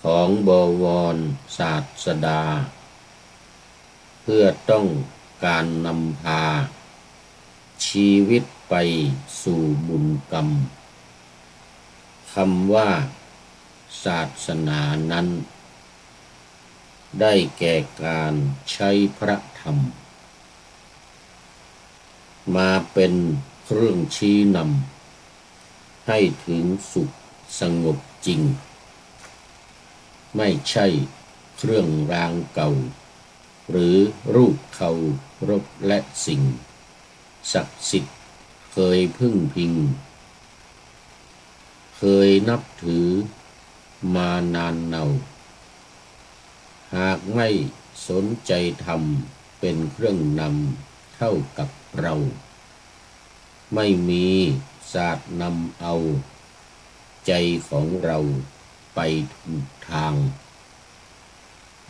ของบวรศาสดาเพื่อต้องการนำพาชีวิตไปสู่บุญกรรมคำว่าศาสนานั้นได้แก่การใช้พระธรรมมาเป็นเครื่องชี้นำให้ถึงสุขสงบจริงไม่ใช่เครื่องรางเก่าหรือรูปเคารพและสิ่งศักดิ์สิทธิ์เคยพึ่งพิงเคยนับถือมานานเนาหากไม่สนใจธรรมเป็นเครื่องนำเท่ากับเราไม่มีศาสตร์นำเอาใจของเราไปถูกทาง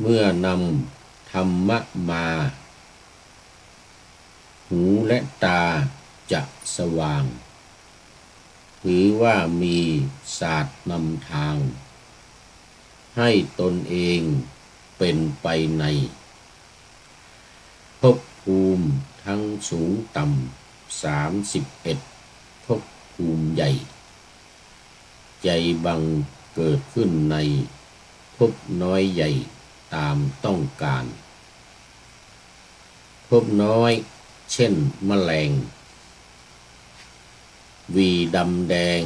เมื่อนำธรรมะมาหูและตาจะสว่างถือว่ามีศาสตร์นำทางให้ตนเองเป็นไปในภพภูมิทั้งสูงต่ำ31ภพภูมิใหญ่ใจบังเกิดขึ้นในภพน้อยใหญ่ตามต้องการภพน้อยเช่นแมลงวีดำแดง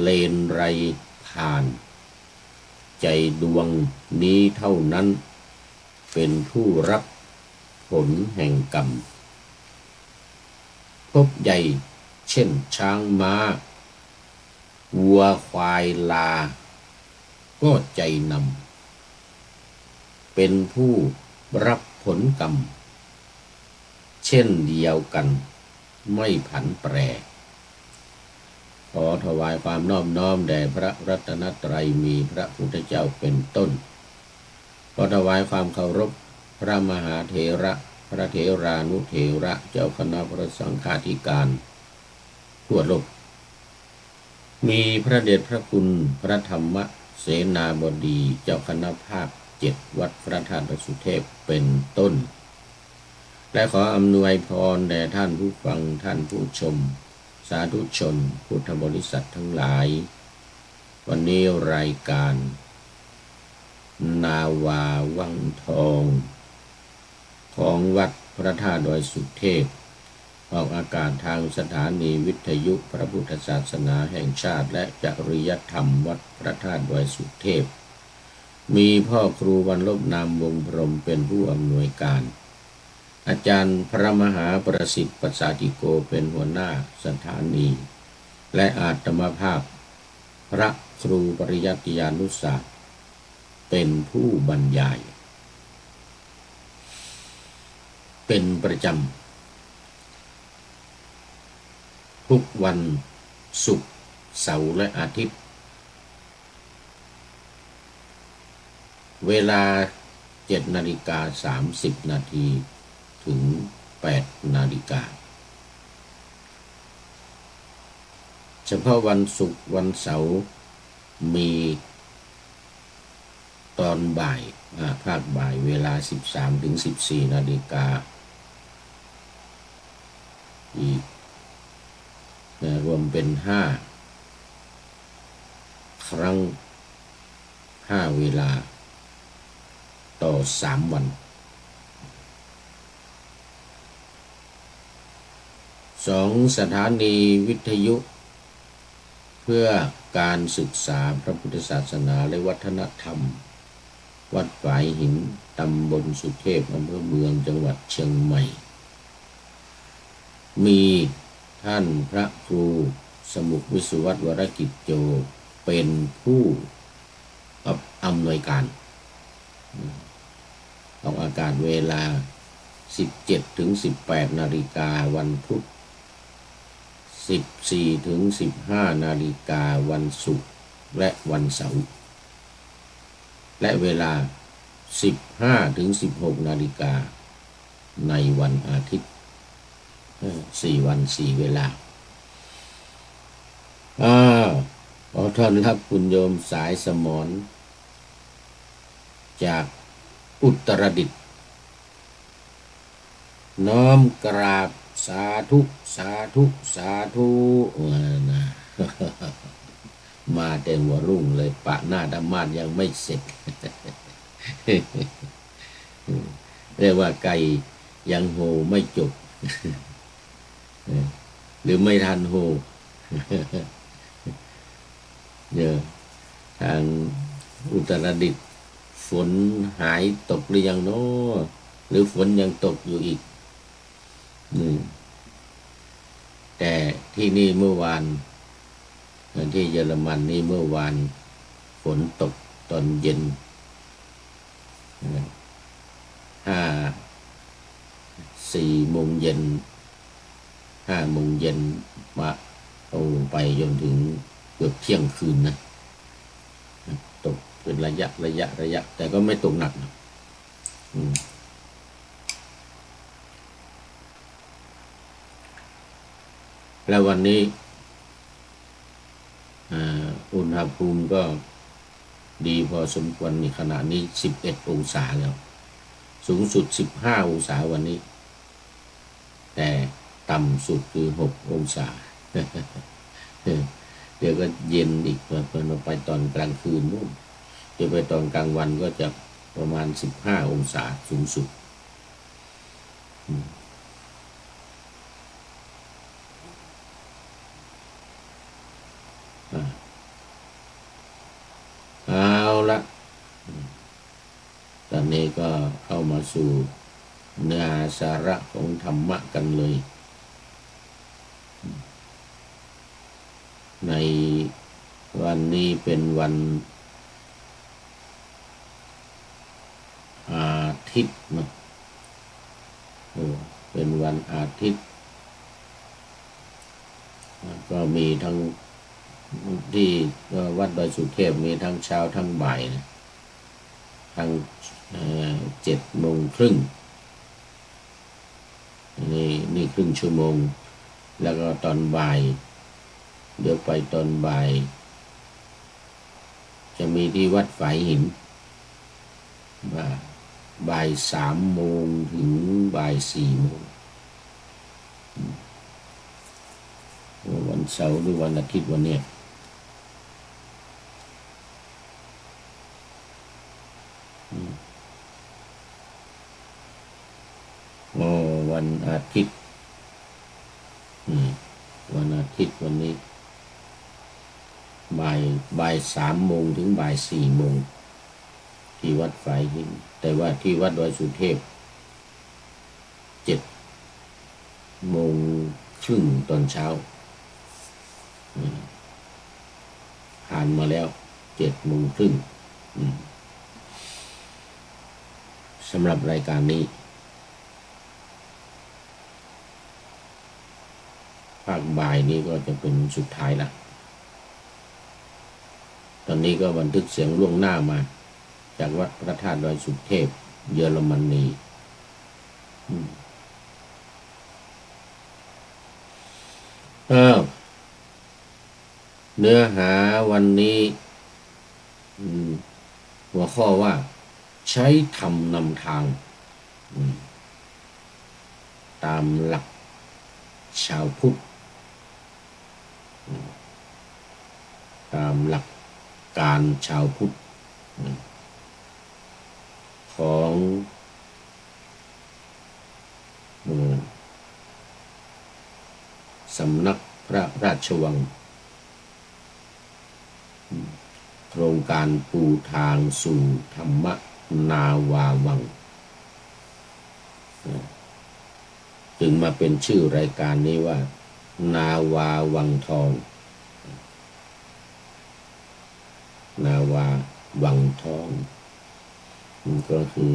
เลนไรผ่านใจดวงนี้เท่านั้นเป็นผู้รับผลแห่งกรรมภพใหญ่เช่นช้างม้าวัวควายลาก็ใจนำเป็นผู้รับผลกรรมเช่นเดียวกันไม่ผันแปรขอถวายความนอบน้อมแด่พระรัตนตรัยมีพระพุทธเจ้าเป็นต้นขอถวายความเคารพพระมหาเถระพระเถรานุเถระเจ้าคณะพระสังฆาธิการทั่วโลกมีพระเดชพระคุณพระธรรมเสนาบดีเจ้าคณะภาค7วัดพระธาตุดอยสุเทพเป็นต้นและขออำนวยพรแด่ท่านผู้ฟังท่านผู้ชมสาธุชนพุทธบริษัททั้งหลายวันนี้รายการนาวาวังทองของวัดพระธาตุดอยสุเทพออกอากาศทางสถานีวิทยุพระพุทธศาสนาแห่งชาติและจริยธรรมวัดพระธาตุดอยสุเทพมีพ่อครูวรรลบนามวงพรหมเป็นผู้อำนวยการอาจารย์พระมหาประสิทธิ์ปัสสาธิโกเป็นหัวหน้าสถานีและอาตมาภาพพระครูปริยัติยานุศาสตร์เป็นผู้บรรยายเป็นประจำทุกวันศุกร์เสาร์และอาทิตย์เวลา7:30 นาทีถึง8 นาฬิกาเฉพาะวันศุกร์วันเสาร์มีตอนบ่ายภาคบ่ายเวลา13-14 นาฬิกาอีกรวมเป็น5 ครั้ง5 เวลาต่อ3 วัน2 สถานีวิทยุเพื่อการศึกษาพระพุทธศาสนาและวัฒนธรรมวัดฝายหินตำบลสุเทพอำเภอเมืองจังหวัดเชียงใหม่มีท่านพระครูสมุขวิสุวัตวรกิจโจเป็นผู้อำนวยการออกอากาศเวลา17-18 นาฬิกาวันพุธ14-15 นาฬิกาวันศุกร์และวันเสาร์และเวลา15-16 นาฬิกาในวันอาทิตย์4 วัน 4 เวลาขอถ ต้อนรับคุณโยมสายสมรจากอุตรดิตถ์น้อมกราบสาธุสาธุสาธุนะ มาแต่หัวรุ่งเลยปะหน้าธรรมาสยังไม่เสร็จ เรียกว่าไก่ยังโหไม่จบ หรือไม่ทันโห เนี่ยทางอุตรดิตถ์ฝนหายตกหรือยังเนาะหรือฝนยังตกอยู่อีกแต่ที่นี่เมื่อวานที่เยอรมันนี่เมื่อวานฝนตกตอนเย็น4 โมงเย็น5 โมงเย็นมาเอาไปจนถึงเกือบเที่ยงคืนนะตกเป็นระยะแต่ก็ไม่ตกหนักนะแล้ววันนี้อุณหภูมิก็ดีพอสมควรในขณะนี้11 องศาแล้วสูงสุด15 องศาวันนี้แต่ต่ำสุดคือ6 องศา เดี๋ยวก็เย็นอีกพอเราไปตอนกลางคืนนู่นจะไปตอนกลางวันก็จะประมาณ15 องศาสูงสุดเอาละตอนนี้ก็เข้ามาสู่เนื้อสาระของธรรมะกันเลยในวันนี้เป็นวันอาทิตย์นะเป็นวันอาทิตย์ก็มีทั้งที่วัดดอยสุเทพมีทั้งเช้าทั้งบ่ายนะทั้ง7 โมงครึ่งนี่ครึ่งชั่วโมงแล้วก็ตอนบ่ายเดี๋ยวไปตอนบ่ายจะมีที่วัดฝายหินบ่าย3 โมงถึงบ่าย4 โมงวันเสาร์หรือวันอาทิตย์วันนี้วันอาทิตย์วันอาทิตย์วันนี้บ่าย3 โมงถึงบ่าย4 โมงที่วัดฝายหินแต่ว่าที่วัดดอยสุเทพ7 โมงครึ่งตอนเช้าผ่านมาแล้ว7 โมงครึ่งสำหรับรายการนี้ภาคบ่ายนี้ก็จะเป็นสุดท้ายละตอนนี้ก็บันทึกเสียงล่วงหน้ามาจากวัดพระธาตุดอยสุเทพเยอรมนีเนื้อหาวันนี้หัวข้อว่าใช้ธรรมนำทางตามหลักชาวพุทธตามหลักการชาวพุทธของสำนักพระราชวังโครงการปูทางสู่ธรรมนาวาวังจึงมาเป็นชื่อรายการนี้ว่านาวาวังทองนาวาวังทองก็คือ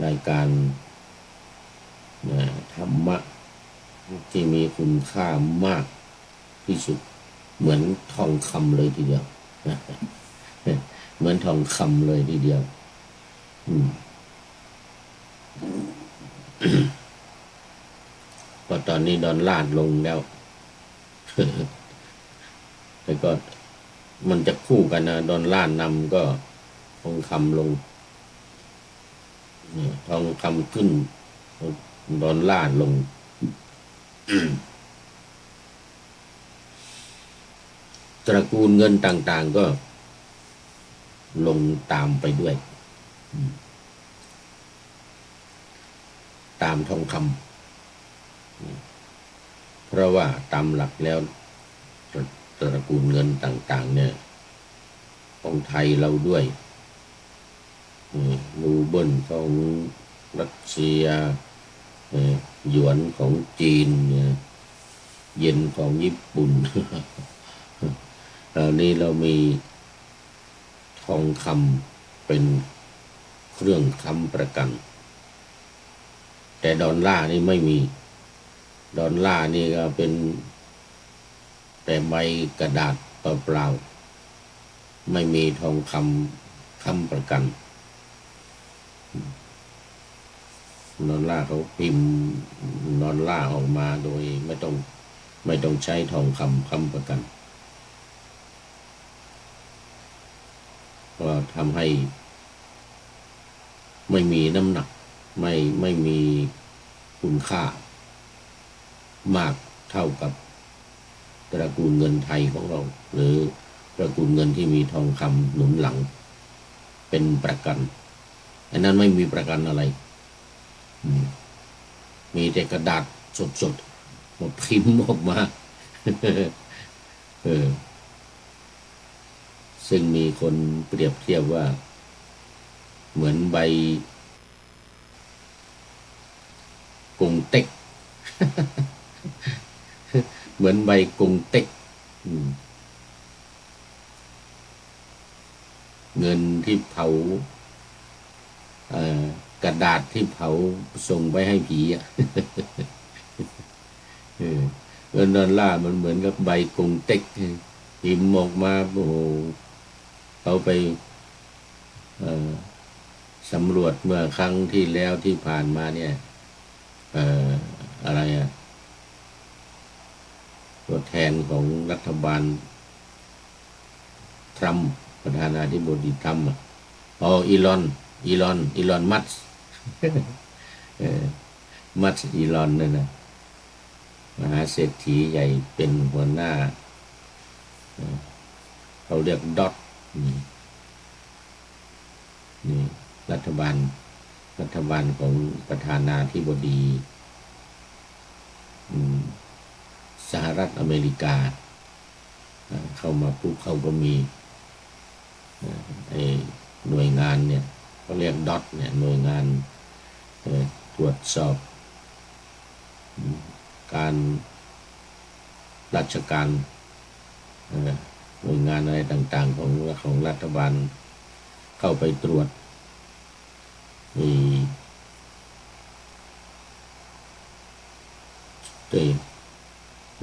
รายการธรรมะที่มีคุณค่ามากที่สุดเหมือนทองคำเลยทีเดียวเหมือนทองคำเลยทีเดียวพอตอนนี้ดอลลาร์ลงแล้ว ก็มันจะคู่กันนะดอลลาร์นำก็ทองคำลงทองคำขึ้นดอลลาร์ลงตระกูลเงินต่างๆก็ลงตามไปด้วยตามทองคำเพราะว่าตามหลักแล้วตระกูลเงินต่างๆเนี่ยของไทยเราด้วยรูเบิลของรัสเซียหยวนของจีนเยนของญี่ปุ่นนี่เรามีทองคำเป็นเครื่องค้ำประกันแต่ดอลลาร์นี่ไม่มีดอลลาร์นี่ก็เป็นแต่ใบกระดาษเปล่าๆไม่มีทองคำค้ำประกันดอลลาร์เขาพิมพ์ดอลลาร์ออกมาโดยไม่ต้องใช้ทองคำค้ำประกันก็ทำให้ไม่มีน้ำหนักไม่มีคุณค่ามากเท่ากับตระกูลเงินไทยของเราหรือตระกูลเงินที่มีทองคำหนุนหลังเป็นประกันอันนั้นไม่มีประกันอะไรมีแต่กระดาษสดๆมาพิมพ์ออกมาซึ่งมีคนเปรียบเทียบว่าเหมือนใบกงเต็กเหมือนใบกงเต็กเงินที่เผากระดาษที่เผาส่งไปให้ผีเงินดอลลาร์มันเหมือนกับใบกงเต็กพิมพ์ออกมาโอ้โหเขาไปสำรวจเมื่อครั้งที่แล้วที่ผ่านมาเนี่ยอะไรตัวแทนของรัฐบาลทรัมป์ประธานาธิบดีทรัมป์อีลอนมัสอีลอนนั่นนะมหาเศรษฐีใหญ่เป็นหัวหน้าเขาเรียกดอทนี่รัฐบาลของประธานาธิบดีสหรัฐอเมริกาเข้ามาปุ๊บเขาก็มีหน่วยงานเนี่ยเขาเรียกดอทเนี่ยหน่วยงานตรวจสอบการราชการหน่วยงานอะไรต่างๆของรัฐบาลเข้าไปตรวจ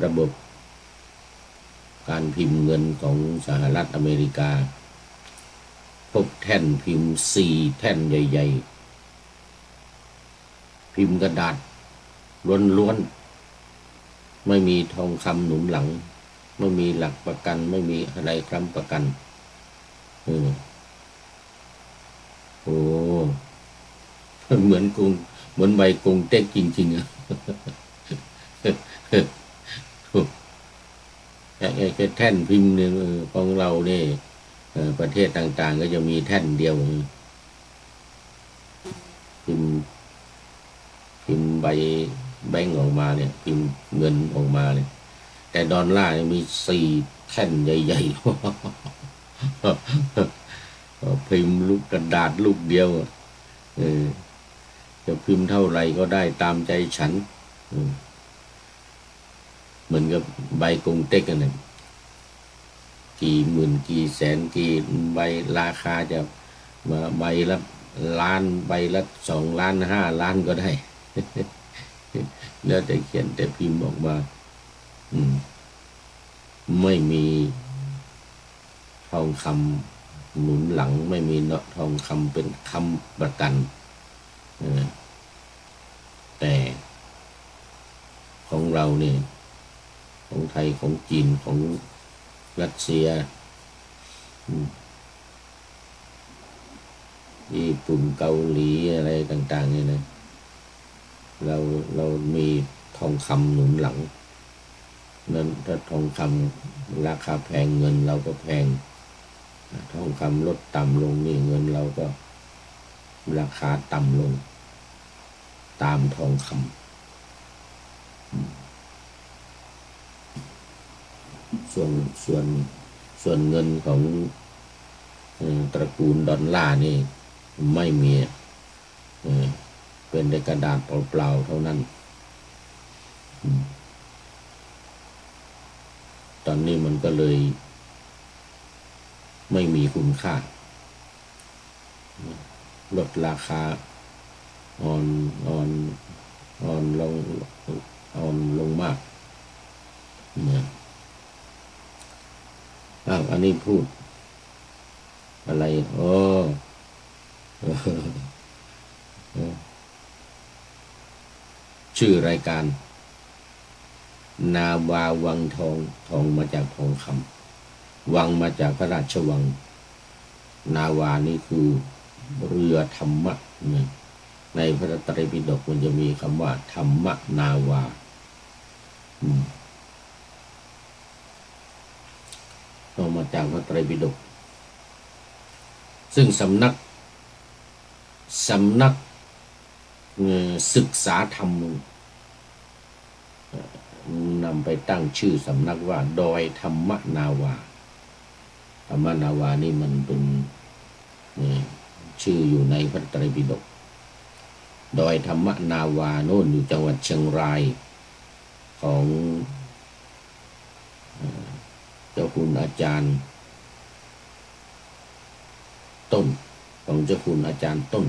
ระบบการพิมพ์เงินของสหรัฐอเมริกาพบแท่นพิมพ์4 แท่นใหญ่ๆพิมพ์กระดาษล้วนๆไม่มีทองคำหนุนหลังไม่มีหลักประกันไม่มีอะไรค้ำประกันโอ้เหมือนใบกงเต็กจริงๆแค่แท่นพิมพ์เนี่ยของเราเนี่ยประเทศต่างๆก็จะมีแท่นเดียวพิมพ์ใบแบงก์ออกมาเนี่ยพิมพ์เงินออกมาเนี่ยแต่ดอลลาร์มี4 แท่นใหญ่ๆพิมพ์ลูกกระดาษลูกเดียวจะพิมพ์เท่าไหร่ก็ได้ตามใจฉันเหมือนกับใบกงเต็กกันเนี่ยกี่หมื่นกี่แสนกี่ใบราคาจะมาใบละล้านใบละ2 ล้าน5 ล้านก็ได้แล้วแต่เขียนแต่พิมพ์ออกมาไม่มีทองคำหนุนหลังไม่มีทองคำเป็นค้ำประกันแต่ของเราเนี่ยของไทยของจีนของ รัสเซียญี่ปุ่นเกาหลีอะไรต่างๆเนี่ยนะเรามีทองคำหนุนหลังนั้นถ้าทองคำราคาแพงเงินเราก็แพงทองคำลดต่ำลงนี่เงินเราก็ราคาต่ำลงตามทองคำส่วนเงินของตระกูลดอลลาร์นี่ไม่มีเป็นแต่กระดาษเปล่าๆเท่านั้นตอนนี้มันก็เลยไม่มีคุณค่าลดราคาอ่อนลงมากนะอันนี้พูดอะไรชื่อรายการนาวาวังทองมาจากทองคำวังมาจากพระราชวังนาวานี่คือเรือธรรมะในพระไตรปิฎกมันจะมีคำว่าธรรมนาวาเอามาจากพระไตรปิฎกซึ่งสำนักศึกษาธรรมนำไปตั้งชื่อสำนักว่าดอยธรรมนาวาธรรมนาวานี่มันเป็นชื่ออยู่ในพระไตรปิฎกดอยธรรมนาวาโน่นอยู่จังหวัดเชียงรายของเจ้าคุณอาจารย์ต้นของเจ้าคุณอาจารย์ต้น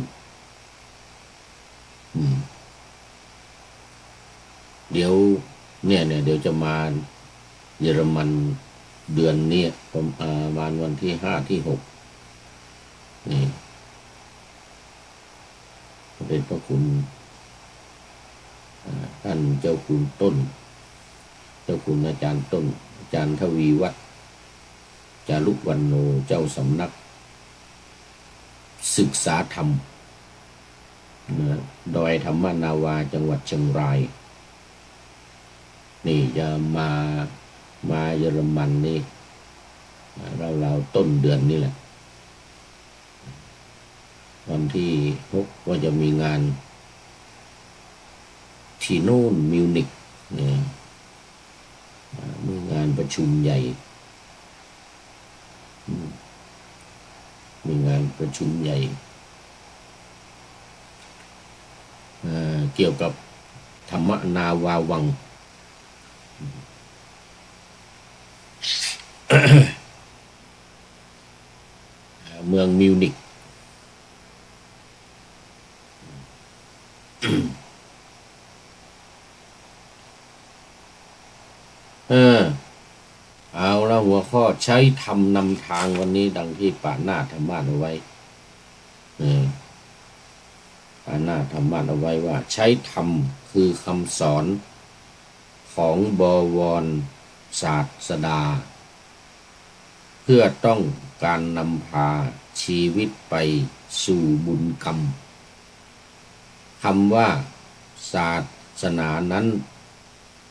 เดี๋ยวเดี๋ยวจะมาเยอรมันเดือนนี้ประมาณวันที่5 ที่ 6นี่เป็นพระคุณท่านเจ้าคุณต้นเจ้าคุณอาจารย์ต้นอาจารย์ทวีวัฒน์จารุวรรณโนเจ้าสำนักศึกษาธรรมดอยธรรมนาวาจังหวัดเชียงรายนี่จะมาเยอรมันนี่เราต้นเดือนนี่แหละวันที่6ก็จะมีงานที่โน่นมิวนิกมีงานประชุมใหญ่มีงานประชุมใหญ่เกี่ยวกับธรรมนาวาวัง เมืองมิวนิกเอาละหัวข้อใช้ธรรมนำทางวันนี้ดังที่ป่าหน้าธรรมะเอาไว้ป่าหน้าธรรมะเอาไว้ว่าใช้ธรรมคือคำสอนของบวรศาสดาเพื่อต้องการนำพาชีวิตไปสู่บุญกรรมคำว่าศาสนานั้น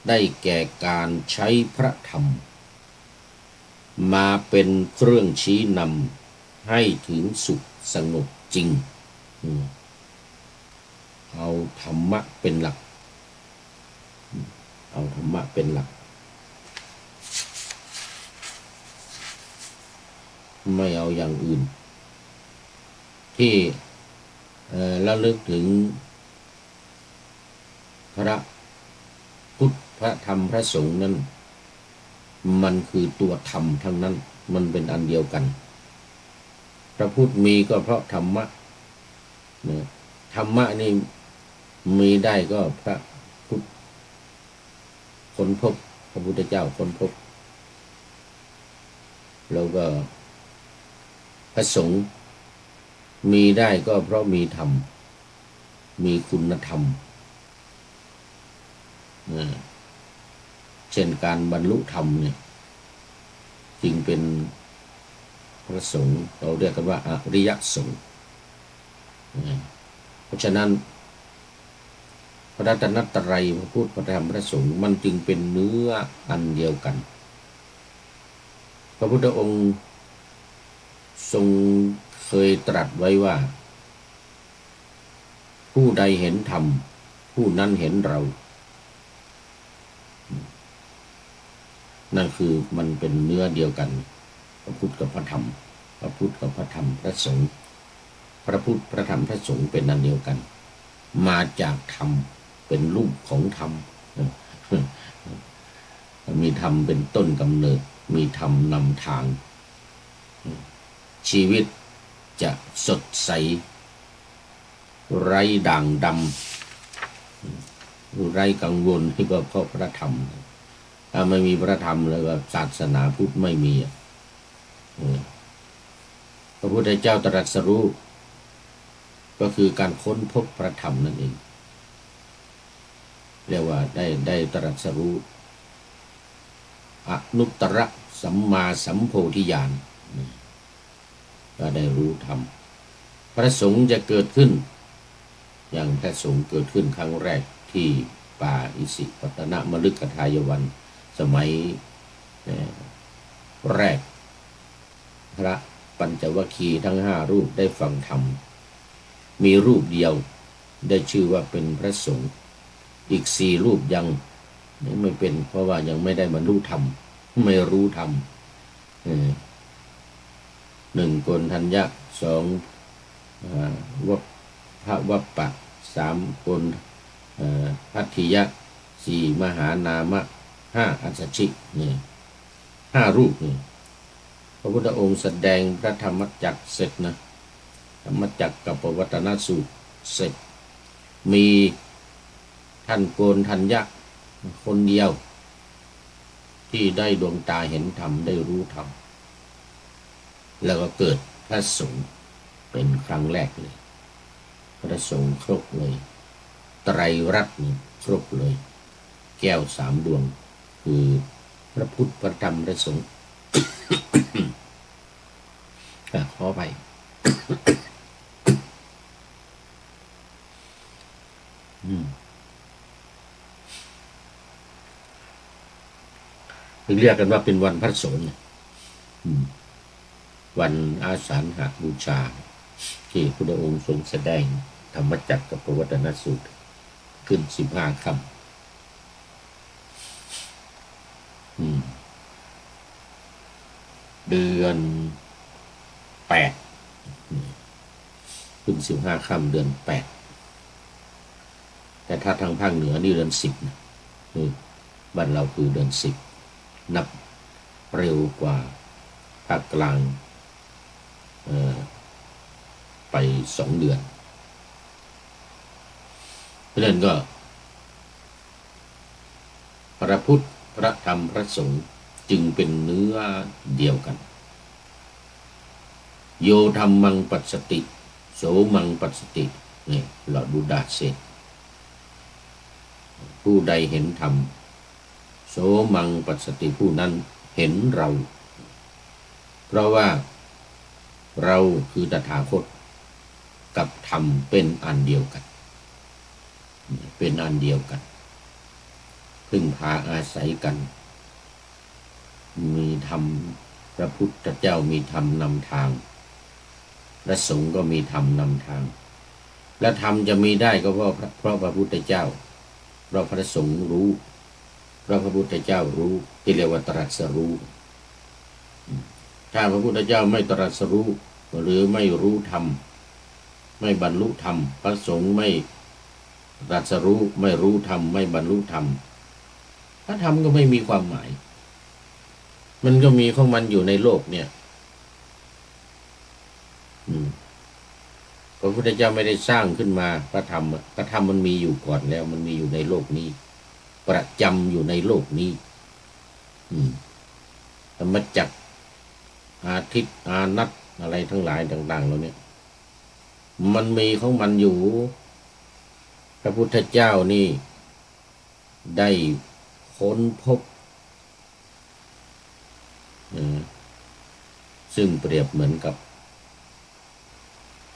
ได้แก่การใช้พระธรรมมาเป็นเครื่องชี้นำให้ถึงสุขสงบจริงเอาธรรมะเป็นหลักเอาธรรมะเป็นหลักไม่เอาอย่างอื่นที่ระลึกถึงพระพุทธพระธรรมพระสงฆ์นั้นมันคือตัวธรรมทั้งนั้นมันเป็นอันเดียวกันพระพุทธมีก็เพราะธรรมะธรรมะนี่มีได้ก็พระพุทธค้นพบพระพุทธเจ้าค้นพบแล้วก็พระสงฆ์มีได้ก็เพราะมีธรรมมีคุณธรรมเช่นการบรรลุธรรมเนี่ยจ จึงเป็นพระสงฆ์เราเรียกกันว่าอริยสงฆ์เพราะฉะนั้นพระรัตนตรัยพระพุทธพระธรรมพระสงฆ์มันจึงเป็นเนื้ออันเดียวกันพระพุทธองค์ทรงเคยตรัสไว้ว่าผู้ใดเห็นธรรมผู้นั้นเห็นเรานั่นคือมันเป็นเนื้อเดียวกันพระพุทธกับพระธรรมพระพุทธกับพระธรรมพระสงฆ์พระพุทธพระธรรมพระสงฆ์เป็นอันเดียวกันมาจากธรรมเป็นรูปของธรรมมีธรรมเป็นต้นกำเนิดมีธรรมนำทางชีวิตจะสดใสไร้ด่างดำไร้กังวลที่ก็เพราะพระธรรมถ้าไม่มีพระธรรมแล้วก็ศาสนาพุทธไม่มีพระพุทธเจ้าตรัสรู้ก็คือการค้นพบพระธรรมนั่นเองเรียกว่าได้ตรัสรู้อนุตตรสัมมาสัมโพธิญาณก็ได้รู้ธรรมพระสงฆ์จะเกิดขึ้นอย่างพระสงฆ์เกิดขึ้นครั้งแรกที่ป่าอิสิปตนมฤคทายวันสมัยแรกพระปัญจวัคคีย์ทั้ง5รูปได้ฟังธรรมมีรูปเดียวได้ชื่อว่าเป็นพระสงฆ์อีก4รูปยังไม่เป็นเพราะว่ายังไม่ได้บรรลุธรรมไม่รู้ธรรม1โกณฑัญญะ2พระวัปปะ3โกณพัทธิยะ4มหานามะ5อัสสชินี่5รูปนี่พระพุทธองค์แสดงพระธรรมจักรเสร็จนะธรรมจักรกับปวัตตนสูตรเสร็จมีท่านโกณฑัญญะคนเดียวที่ได้ดวงตาเห็นธรรมได้รู้ธรรมแล้วก็เกิดพระสงฆ์เป็นครั้งแรกเลยพระสงฆ์ครบเลยไตรรัตน์ครบเลยแก้ว3ดวงคือพระพุทธพระธรรมพระสงฆ์ ขอไปเรียกกันว่าเป็นวันพระสงฆ์วันอาสาฬหบูชาที่พระองค์ทรงแสดงธรรมจักรกับปวัตตนสูตรขึ้น15 ค่ำเดือน8ขึ้น15 ค่ำเดือน8แต่ถ้าทางภาคเหนือนี่เดือน10นะบ้านเราคือเดือน10นับเร็วกว่าภาคกลางไป2 เดือนเพราะนั้นก็พระพุทธพระธรรมพระสงฆ์จึงเป็นเนื้อเดียวกันโยธรรมังปัสสติโสมังปัสสตินี่เราดูดาเสร็จผู้ใดเห็นธรรมโสมังปัสสติผู้นั้นเห็นเราเพราะว่าเราคือตถาคตกับธรรมเป็นอันเดียวกันเป็นอันเดียวกันพึ่งพาอาศัยกันมีธรรมพระพุทธเจ้ามีธรรมนำทางพระสงฆ์ก็มีธรรมนำทางและธรรมจะมีได้ก็เพราะพระพุทธเจ้าเพราะพระสงฆ์รู้เพราะพระพุทธเจ้ารู้ที่เรียกว่าตรัสรู้ถ้าพระพุทธเจ้าไม่ตรัสรู้หรือไม่รู้ธรรมไม่บรรลุธรรมพระสงฆ์ไม่ตรัสรู้ไม่รู้ธรรมไม่บรรลุธรรมพระธรรมก็ไม่มีความหมายมันก็มีของมันอยู่ในโลกเนี่ยพระพุทธเจ้าไม่ได้สร้างขึ้นมาพระธรรมมันมีอยู่ก่อนแล้วมันมีอยู่ในโลกนี้ประจำอยู่ในโลกนี้ธรรมจักรอาทิตย์อานัตอะไรทั้งหลายต่างๆเหล่านี้มันมีของมันอยู่พระพุทธเจ้านี่ได้ค้นพบ ซึ่งเปรียบเหมือนกับ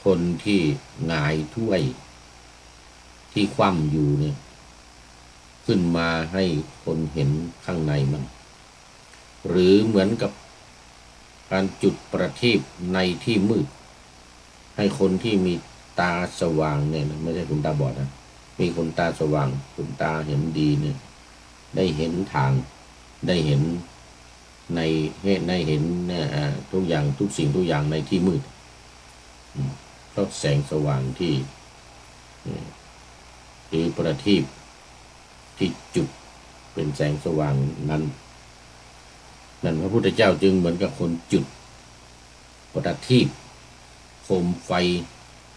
คนที่หงายถ้วยที่คว่ำอยู่เนี่ยขึ้นมาให้คนเห็นข้างในมันหรือเหมือนกับการจุดประทีปในที่มืดให้คนที่มีตาสว่างเนี่ยไม่ใช่คนตาบอดนะมีคนตาสว่างคนตาเห็นดีเนี่ยได้เห็นทางได้เห็นในได้เห็นทุกอย่างทุกสิ่งทุกอย่างในที่มืดเพราะแสงสว่างที่หรือประทีปที่จุดเป็นแสงสว่างนั้นพระพุทธเจ้าจึงเหมือนกับคนจุดประทีปโคมไฟ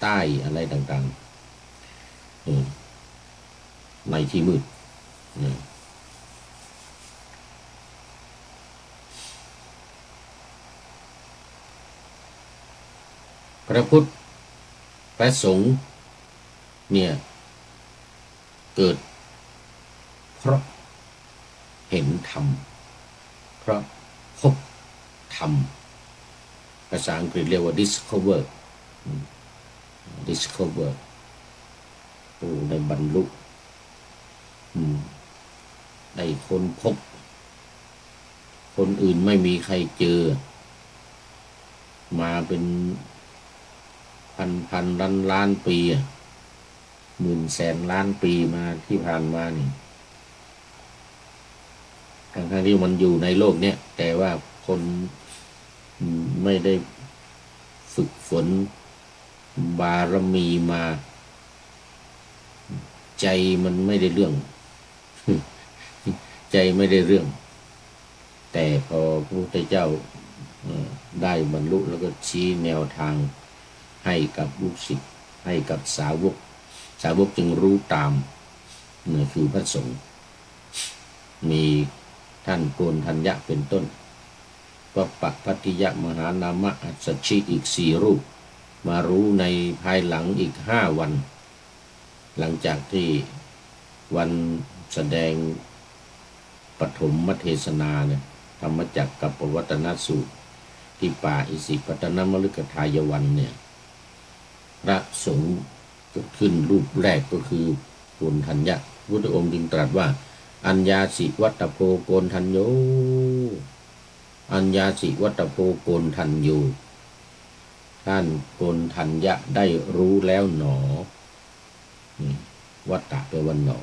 ใต้อะไรต่างๆในที่มืดพระพุทธพระสงฆ์เนี่ยเกิดเพราะเห็นธรรมเพราะพบธรรมภาษาอังกฤษเรียกว่า discover ได้บรรลุได้ค้นพบคนอื่นไม่มีใครเจอมาเป็นพันล้านปีหมื่นแสนล้านปีมาที่ผ่านมานี่ทั้งที่มันอยู่ในโลกเนี้ยแต่ว่าคนไม่ได้ฝึกฝนบารมีมาใจมันไม่ได้เรื่องใจไม่ได้เรื่องแต่พอพระพุทธเจ้าได้บรรลุแล้วก็ชี้แนวทางให้กับลูกศิษย์ให้กับสาวกจึงรู้ตามนี่คือพระสงฆ์มีท่านโกณฑัญญะเป็นต้นวัปปพัทธิยมหานามะอัสสชิอีก4 รูปมารู้ในภายหลังอีก5 วันหลังจากที่วันแสดงปฐมเทศนาเนี่ยธรรมจักรกับปวัตตนสูตรที่ป่าอิสิปตนมฤคทายวันเนี่ยพระสงฆ์เกิดขึ้นรูปแรกก็คือโกณฑัญญะพุทธองค์จึงตรัสว่าอัญญาสิวัตตโพโกณฑัญโยอัญญาสิวัตตโพโกณฑัญโยท่านโกณฑัญญะได้รู้แล้วหนอวัตตะแปลว่าหนอ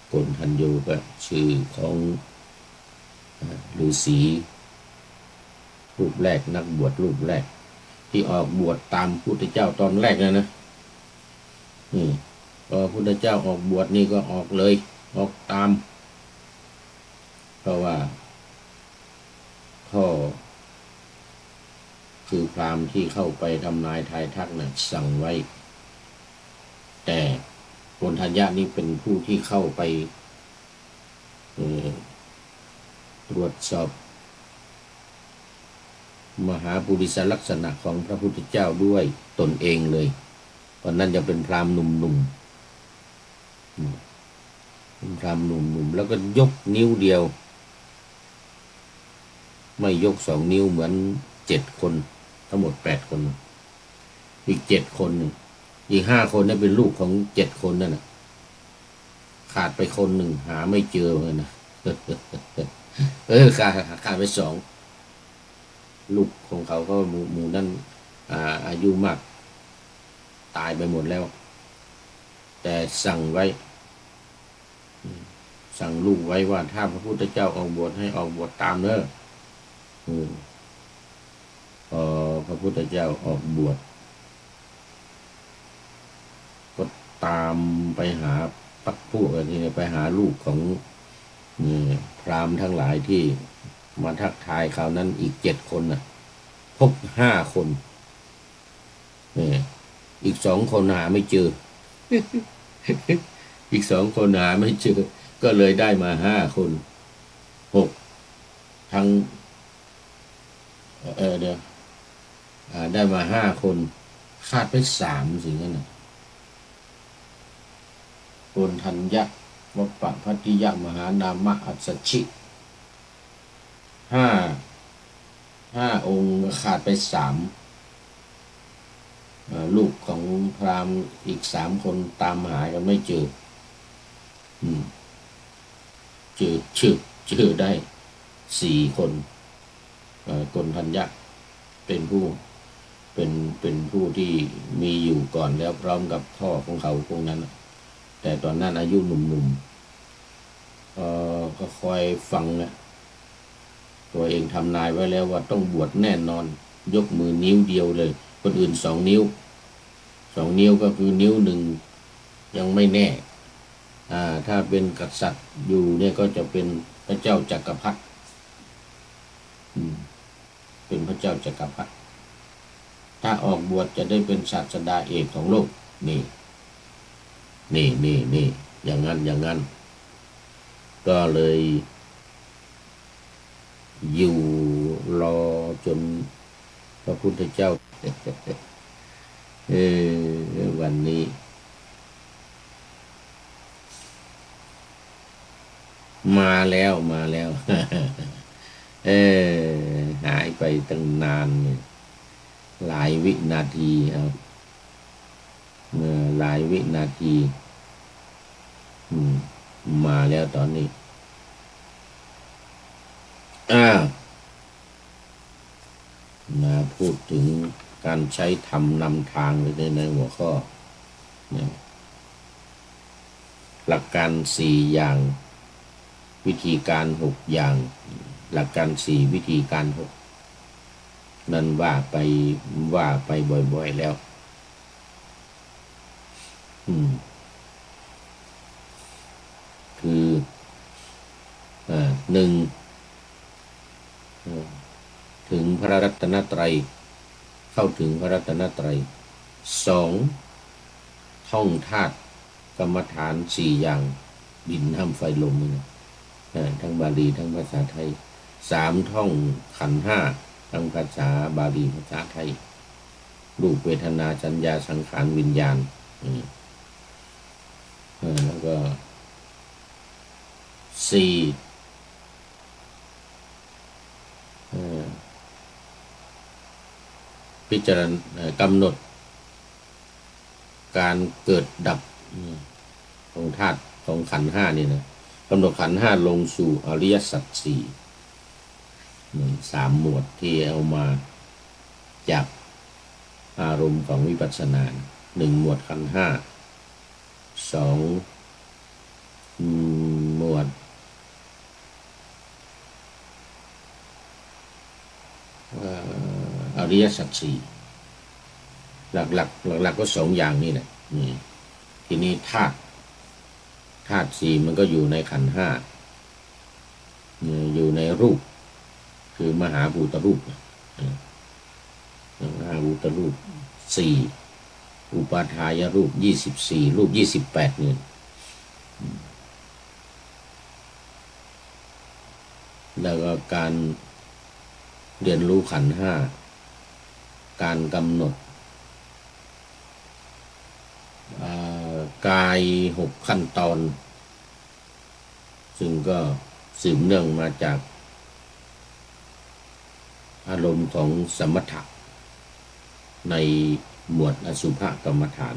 โกณฑัญโยก็ชื่อของฤาษีรูปแรกนักบวชรูปแรกที่ออกบวชตามพุทธเจ้าตอนแรกนะพอพุทธเจ้าออกบวชนี่ก็ออกเลยออกตามเพราะว่าพ่อคือพราหมณ์ที่เข้าไปทำนายทายทักนะสั่งไว้แต่โกณฑัญญะนี่เป็นผู้ที่เข้าไปตรวจสอบมหาปุริสลักษณะของพระพุทธเจ้าด้วยตนเองเลยตอนนั้นจะเป็นพราหมณ์หนุ่มเป็นพราหมณ์หนุ่มแล้วก็ยกนิ้วเดียวไม่ยก2 นิ้วเหมือน7 คนทั้งหมด8 คนอีก7 คนอีก5 คนนั่นเป็นลูกของ7 คนนั่นน่ะขาดไปคนหนึ่งหาไม่เจอเลยนะขาดไป2 ลูกของเขาก็หมู่นั้นอายุมากตายไปหมดแล้วแต่สั่งไว้สั่งลูกไว้ว่าถ้าพระพุทธเจ้าออกบวชให้ออกบวชตามเด้อพอพระพุทธเจ้าออกบวชก็ตามไปหาปักพวกอะไรนี่ไปหาลูกของพราหมณ์ทั้งหลายที่มาทักทายเขานั้นอีก7 คนน่ะพบ5 คนอีก2 คนหาไม่เจอ อีก2 คนหาไม่เจอก็เลยได้มา5 คน6ทั้งเดี๋ยวได้มา5 คนขาดไป3สิ่งนั้นน่ะโกณฑัญญะวัปปพัทธิยมหานามะอัสสชิ5 องค์ขาดไปสามลูกของพราหมณ์อีก3 คนตามหากันไม่เจอเจอได้4 คนกนทัญญะเป็นผู้ที่มีอยู่ก่อนแล้วพร้อมกับพ่อของเขาพวกนั้นแต่ตอนนั้นอายุหนุ่มๆก็คอยฟังนะตัวเองทำนายไว้แล้วว่าต้องบวชแน่นอนยกมือนิ้วเดียวเลยคนอื่น2 นิ้ว2 นิ้วก็คือนิ้วหนึ่งยังไม่แน่ถ้าเป็นกษัตริย์อยู่เนี่ยก็จะเป็นพระเจ้าจักรพรรดิเป็นพระเจ้าจักรพรรดิถ้าออกบวชจะได้เป็นศาสดาเอกของโลกนี่อย่างนั้นก็เลยอยู่รอจนพระพุทธเจ้าวันนี้มาแล้ว หายไปตั้งนานหลายวินาทีครับหลายวินาทีมาแล้วตอนนี้มาพูดถึงการใช้ธรรมนำทางเลยในหัวข้อหลักการ4 อย่างวิธีการ6 อย่างหลักการ4วิธีการ6นั่นว่าไปบ่อยๆแล้วคือ1ถึงพระรัตนตรัยเข้าถึงพระรัตนตรัย2ท่องธาตุกรรมฐาน4 อย่างดินน้ำไฟลมทั้งบาลีทั้งภาษาไทย3ท่องขันธ์5ทั้งภาษาบาลีภาษาไทยรูปเวทนาสัญญาสังขารวิญญาณแล้วก็4พิจารณากำหนดการเกิดดับของธาตุของขันธ์5นี่นะกำหนดขันธ์5ลงสู่อริยสัจ3 หมวดที่เอามาจากอารมณ์ของวิปัสสนา1 หมวดขันธ์5 2 หมวดอริยสัจ4หลักก็2 อย่างนี่แหละทีนี้ธาตุ4มันก็อยู่ในขันธ์5อยู่ในรูปคือมหาภูตรูปมหาภูตรูป4อุปาทายรูป24รูป28เนี่ยแล้วก็การเรียนรู้ขันธ์5การกำหนดกาย6 ขั้นตอนซึ่งก็สืบเนื่องมาจากอารมณ์ของสมถะในหมวดอสุภกรรมฐาน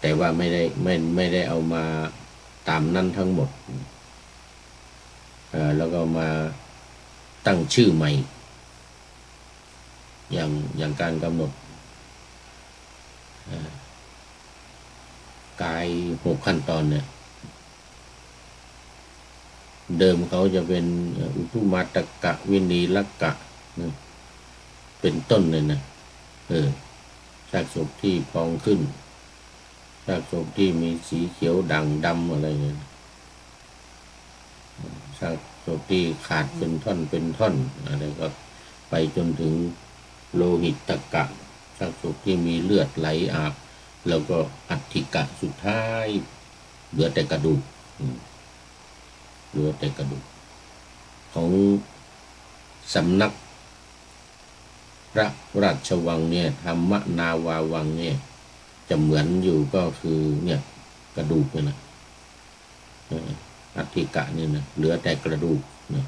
แต่ว่าไม่ได้เอามาตามนั้นทั้งหมดแล้วก็มาตั้งชื่อใหม่อย่างการกำหนดกาย6 ขั้นตอนเนี่ยเดิมเขาจะเป็นอุทุมาตกะวินีลักกะเป็นต้นเลยนะซากศพที่พองขึ้นซากศพที่มีสีเขียวด่างดำอะไรเงี้ยซากศพที่ขาดเป็นท่อนอะไรก็ไปจนถึงโลหิตตกะซากศพที่มีเลือดไหลอาบแล้วก็อัฐิกะสุดท้ายเหลือแต่กระดูกของสำนักพระราชวังเนี่ยธรรมนาวาวังเนี่ยจะเหมือนอยู่ก็คือเนี่ยกระดูกเนี่ยนะอัฐิกะเนี่ยนะเหลือแต่กระดูกนะ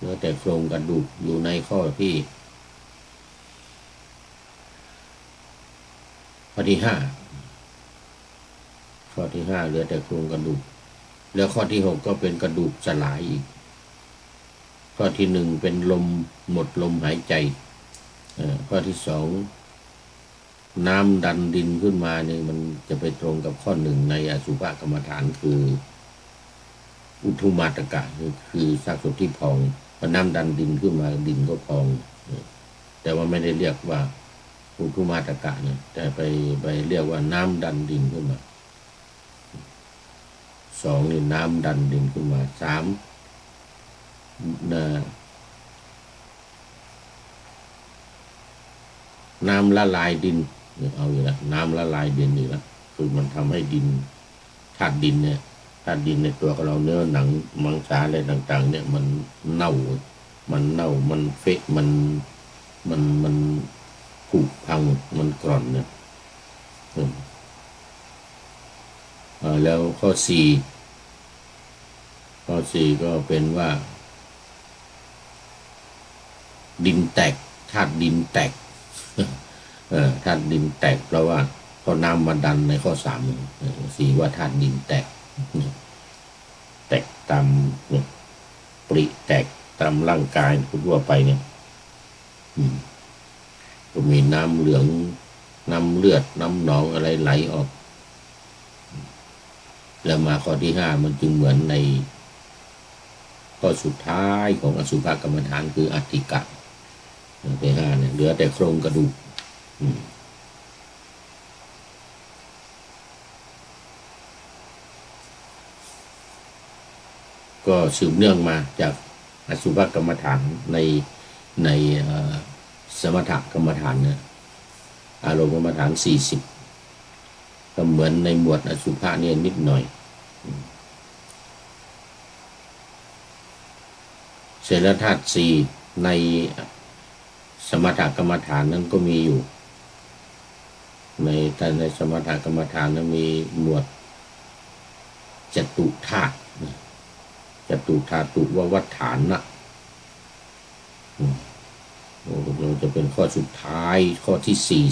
ลือแต่โครงกระดูกอยู่ในข้อที่ห้าข้อที่ห้าเหลือแต่โครงกระดูกแล้วข้อที่หกก็เป็นกระดูกสลายอีกข้อที่หนึ่งเป็นลมหมดลมหายใจข้อที่สองน้ำดันดินขึ้นมาเนี่ยมันจะไปตรงกับข้อหนึ่งในอสุภกรรมฐานคืออุทุมาตกะคือซากศพที่พองพอน้ำดันดินขึ้นมาดินก็พองแต่ว่าไม่ได้เรียกว่าอุทุมาตกะเนี่ยแต่ไปเรียกว่าน้ำดันดินขึ้นมาสองนี่น้ำดันดินขึ้นมาสามน้ำละลายดินเอาอยู่แล้วน้ำละลายดินอยู่แล้วคือมันทำให้ดินธาตุดินเนี่ยธาตุดินในตัวของเราเนื้อหนังมังสาอะไรต่างๆเนี่ยมันเน่ามันเฟะมันผุพังมันกร่อนเนี่ยแล้วข้อสี่ก็เป็นว่าดินแตกธาตุดินแตกธาตุดินแตกเพราะว่าพอน้ำมาดันในข้อสามสี่ว่าธาตุดินแตกตามปริแตกตามร่างกายทั่วไปเนี่ยก็มีน้ำเหลืองน้ำเลือดน้ำหนองอะไรไหลออกแล้วมาข้อที่ห้ามันจึงเหมือนในข้อสุดท้ายของอสุภกรรมฐานคืออธิกะที่ห้าเนี่ยเหลือแต่โครงกระดูกก็สืบเนื่องมาจากอสุภกรรมฐานในสมถกรรมฐานเนี่ยอารมณ์กรรมฐาน40ก็เหมือนในหมวดอสุภะเนี่ยนิดหน่อยเสร็จแล้วธาตุสี่ในสมถกรรมฐานนั้นก็มีอยู่ในสมถกรรมฐานนั้นมีหมวดจตุธาตุจตุธาตุววัฏฐานนะเราจะเป็นข้อสุดท้ายข้อที่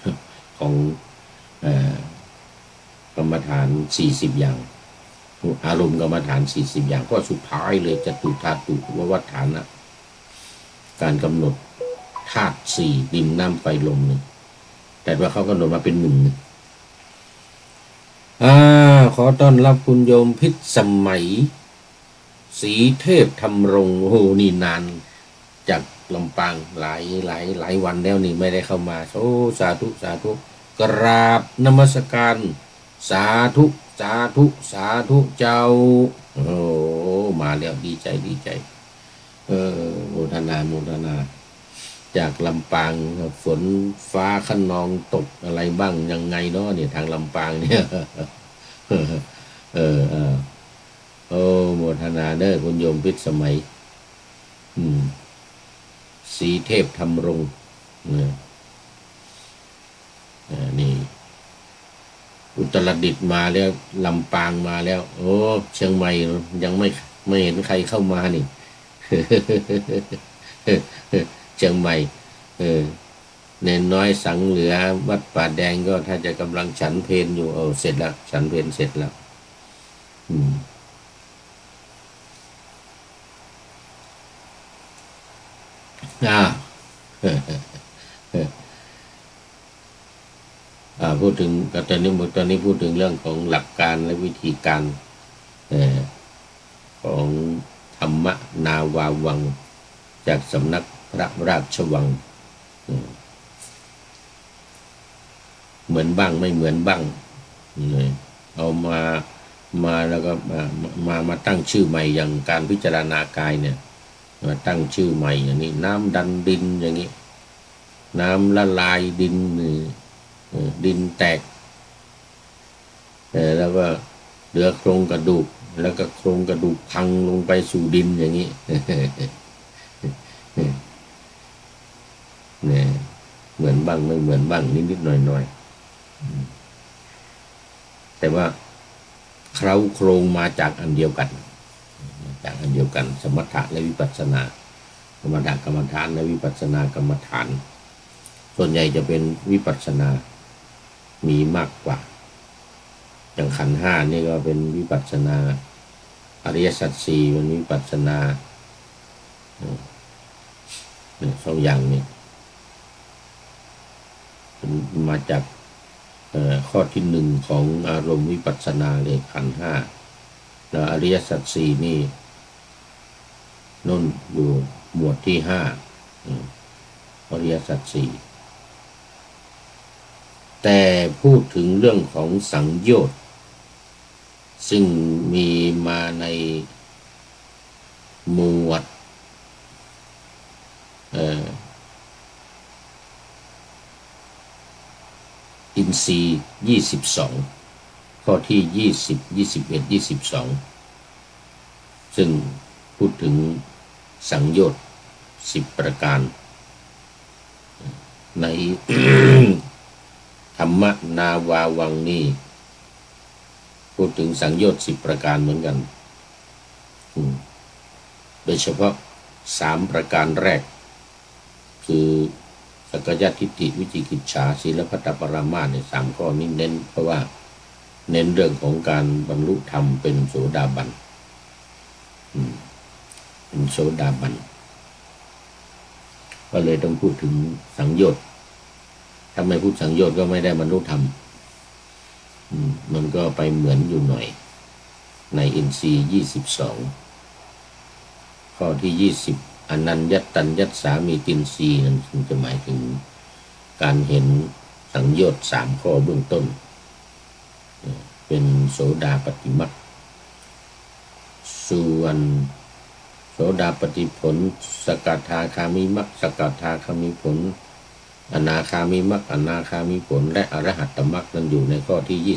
40ของกรรมฐาน40อย่างอารมณ์กรรมฐาน40อย่างข้อสุดท้ายเลยจตุธาตุววัฏฐานนะการกำหนดธาตุสี่ดินน้ำไฟลมหนึ่งแต่ว่าเขากำหนดมาเป็นหนึ่งขอต้อนรับคุณโยมพิษสมัยศรีเทพธรรมรงค์โอ้โหนี่นานจากลำปางหลายวันแล้วนี่ไม่ได้เข้ามาโอ้สาธุกราบนมัสการสาธุเจ้าโอ้มาแล้วดีใจโมทนาจากลำปางฝนฟ้าคะนองตกอะไรบ้างยังไงเนาะเนี่ยทางลำปางเนี่ยโอ้โมทนาเด้อคุณโยมพิษสมัยศรีเทพธรรมรงค์นี่อุตรดิตถ์มาแล้วลำปางมาแล้วโอ้เชียงใหม่ยังไม่เห็นใครเข้ามานี่เชียงใหม่เนนน้อยสังเหลือวัดป่าแดงก็ถ้าจะกำลังฉันเพลอยู่เสร็จแล้วฉันเพลเสร็จแล้วพูดถึงตอนนี้พูดถึงเรื่องของหลักการและวิธีการของธรรมนาวาวังจากสำนักพระราชวังเหมือนบ้างไม่เหมือนบ้างเอามาแล้วก็มาตั้งชื่อใหม่อย่างการพิจารณากายเนี่ยมาตั้งชื่อใหม่อย่างนี้น้ำดันดินอย่างนี้น้ำละลายดินดินแตกแล้วก็เหลือโครงกระดูกแล้วก็โครงกระดูกพังลงไปสู่ดินอย่างนี้เนี่ยเหมือนบ้างไม่เหมือนบ้างนิดหน่อยแต่ว่าเคราโครงมาจากอันเดียวกันสมถะและวิปัสสนา สมถกรรมฐานและวิปัสสนากรรมฐานส่วนใหญ่จะเป็นวิปัสสนามีมากกว่าอย่างขันธ์ห้านี่ก็เป็นวิปัสสนาอริยสัจสี่เป็นวิปัสสนาสองอย่างนี้มาจากข้อที่หนึ่งของอารมณ์วิปัสสนาเลยขันธ์ห้าแล้วอริยสัจสี่นี่นุ่นอยู่หมวดที่ห้าอริยสัจสี่แต่พูดถึงเรื่องของสังโยชน์ซึ่งมีมาในหมวดอินทรีย์22ข้อที่20 21 22ซึ่งพูดถึงสังโยชน์10ประการใน ธรรมนาวาวังนี่พูดถึงสังโยชน์10ประการเหมือนกันโดยเฉพาะ3ประการแรกคือสักกายทิฏฐิวิจิกิจฉาศีลพัตตปรามาสใน3ข้อนี้เน้นเพราะว่าเน้นเรื่องของการบรรลุธรรมเป็นโสดาบันเป็นโสดาบันก็เลยต้องพูดถึงสังโยชน์ถ้าไม่พูดสังโยชน์ก็ไม่ได้บรรลุธรรมมันก็ไปเหมือนอยู่หน่อยในอินทรีย์22ข้อที่20อนัญญตัญญัสสามีตินทรีย์นั้นจะหมายถึงการเห็นสังโยชน์3ข้อเบื้องต้นเป็นโสดาปัตติมรรคส่วนโสดาปัตติผลสกทาคามิมรรคสกทาคามิผลอนาคามิมรรคอนาคามิผลและอรหัตตมรรคนั้นอยู่ในข้อที่21